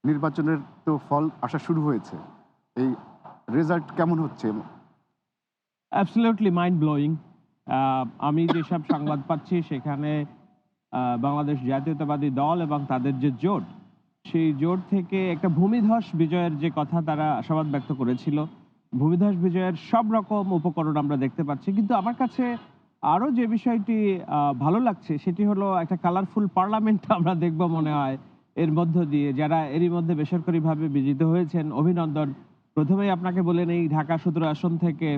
নির্বাচনের তো ফল আসা শুরু হয়েছে। এই রেজাল্ট কেমন হচ্ছে? Absolutely mind blowing. আমি যেসব সংবাদ পাচ্ছি সেখানে বাংলাদেশ জাতীয়তাবাদী দল এবং তাদের যে জোট, সেই জোট থেকে একটা ভূমিধস বিজয়ের যে কথা তারা আশাবাদ ব্যক্ত করেছিল। ভূমিধস বিজয়ের সব রকম উপকরণ আমরা দেখতে পাচ্ছি। কিন্তু আমার কাছে আরো যে বিষয়টি ভালো লাগছে সেটি হলো একটা কালারফুল পার্লামেন্ট আমরা দেখব মনে হয় এর মধ্য দিয়ে। যারা এরই মধ্যে বেসরকারিভাবে বিজিত হয়েছেন, অভিনন্দন। ১ম এই আপনাকে বলে নেই ঢাকা ১৭ আসন থেকে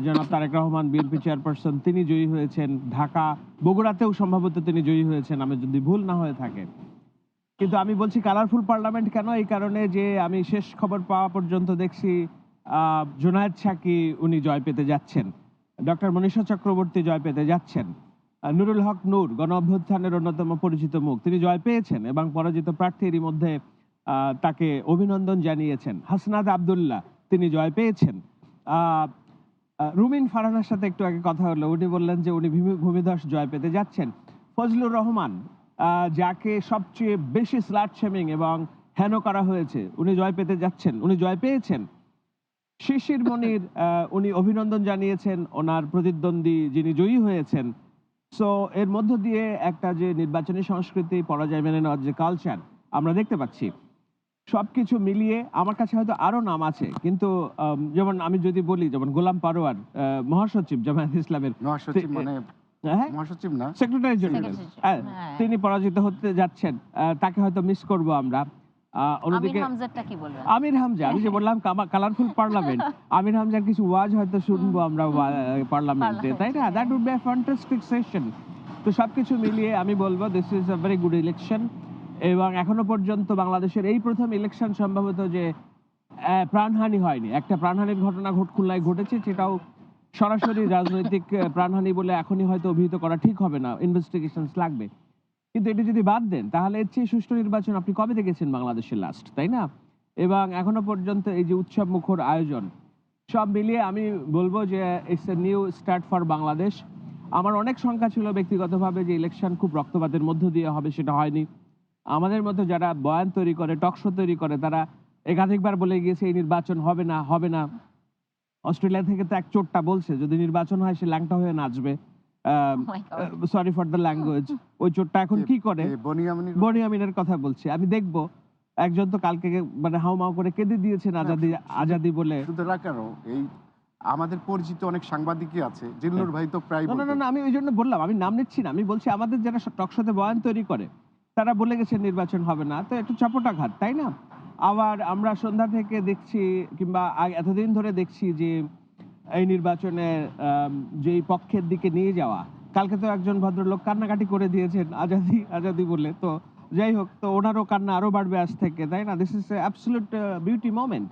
জনাব তারেক রহমান বিএনপি চেয়ারপারসন তিনি জয়ী হয়েছেন। ঢাকা, বগুড়াতেও সম্ভবত তিনি জয়ী হয়েছেন আমি যদি ভুল না হয়ে থাকে। কিন্তু আমি বলছি কালারফুল পার্লামেন্ট কেন? এই কারণে যে আমি শেষ খবর পাওয়া পর্যন্ত দেখছি জুনায়েদ সাকি উনি জয় পেতে যাচ্ছেন। ডক্টর মনীষা চক্রবর্তী জয় পেতে যাচ্ছেন। নুরুল হক নূর গণ অভ্যুত্থানের অন্যতম পরিচিত মুখ। তিনি জয় পেয়েছেন এবং পরাজিত প্রার্থী এরই মধ্যে তাকে অভিনন্দন জানিয়েছেন। হাসনাত আব্দুল্লাহ তিনি জয় পেয়েছেন। আ রুমিন ফারহানার সাথে একটু আগে কথা হলো। উনি বললেন যে উনি ভূমিধস জয় পেতে যাচ্ছেন। ফজলুর রহমান যাকে সবচেয়ে বেশি স্লাট শেমিং এবং হেন করা হয়েছে, উনি জয় পেতে যাচ্ছেন। উনি জয় পেয়েছেন। শিশির মনির উনি অভিনন্দন জানিয়েছেন ওনার প্রতিদ্বন্দ্বী যিনি জয়ী হয়েছেন। সো এর মধ্য দিয়ে একটা যে নির্বাচনী সংস্কৃতি, পরাজয় মেনে নেওয়ার যে কালচার আমরা দেখতে পাচ্ছি। সবকিছু মিলিয়ে আমার কাছে হয়তো আরো নাম আছে। কিন্তু যেমন আমি যদি বলি যেমন গোলাম পারোয়ার মহাসচিব জামায়াতে ইসলামের মহাসচিব মানে হ্যাঁ? মহাসচিব না, সেক্রেটারি জেনারেল। সেক্রেটারি। হ্যাঁ, হ্যাঁ। তিনি পরাজিত হতে যাচ্ছেন। তাকে হয়তো মিস করব আমরা। আমির অন্যদিকে হামজারটা কি বলবেন? আমির হামজা, আমি যে বললাম কালারফুল পার্লামেন্ট। আমির হামজার কিছু ওয়াজ হয়তো শুনবো আমরা পার্লামেন্টে, তাই না? That would be a fantastic session. তো সবকিছু মিলিয়ে আমি বলবো this is a very good election এবং এখনো পর্যন্ত বাংলাদেশের এই প্রথম ইলেকশন সম্ভবত যে প্রাণহানি হয়নি। একটা প্রাণহানির ঘটনা খুলনায় ঘটেছে, সেটাও সরাসরি রাজনৈতিক প্রাণহানি বলে এখনই হয়তো অভিহিত করা ঠিক হবে না। ইনভেস্টিগেশনস লাগবে। কিন্তু এটা যদি বাদ দেন তাহলে এর চেয়ে সুষ্ঠু নির্বাচন আপনি কবে দেখেছেন বাংলাদেশে লাস্ট, তাই না? এবং এখনো পর্যন্ত এই যে উৎসব মুখর আয়োজন, সব মিলিয়ে আমি বলব যে it's a new start for Bangladesh. আমার অনেক শঙ্কা ছিল ব্যক্তিগতভাবে যে ইলেকশন খুব রক্তপাতের মধ্য দিয়ে হবে, সেটা হয়নি। আমাদের মতো যারা বয়ান তৈরি করে, টক শো তৈরি করে তারা একাধিকবার বলে গিয়েছে এই নির্বাচন হবে না, হবে না। অস্ট্রেলিয়া থেকে তো এক চোরটা বলছে যদি নির্বাচন হয় সে ল্যাংটা হয়ে নাচবে। Oh my God! Sorry for the language. ওই চোরটা এখন কি করে? বনিয়ামিনীর বনিয়ামিনের কথা বলছি। আমি দেখব। একজন তো কালকে মানে হাউমাউ করে কেঁদে দিয়েছেন আজাদি আজাদি বলে। শুধু না কেন, এই আমাদের পরিচিত অনেক সাংবাদিকই আছে। জিল্লুর ভাই তো প্রায় না, না, বলতো। না, না, আমি ওইজন্য বললাম আমি নাম নিচ্ছি না। আমি বলছি আমাদের যারা টক শোতে বয়ান তৈরি করে তারা বলে গেছে নির্বাচন হবে না। তো একটু চপটাঘাত, তাই না? আবার আমরা সন্ধ্যা থেকে দেখছি কিংবা এতদিন ধরে দেখছি যে এই নির্বাচনে যেই পক্ষের দিকে নিয়ে যাওয়া, কালকে তো একজন ভদ্রলোক কান্নাকাটি করে দিয়েছেন আজাদি, আজাদি বলে। তো যাই হোক, তো ওনারও কান্না আরো বাড়বে আজ থেকে, তাই না? This is absolute beauty moment.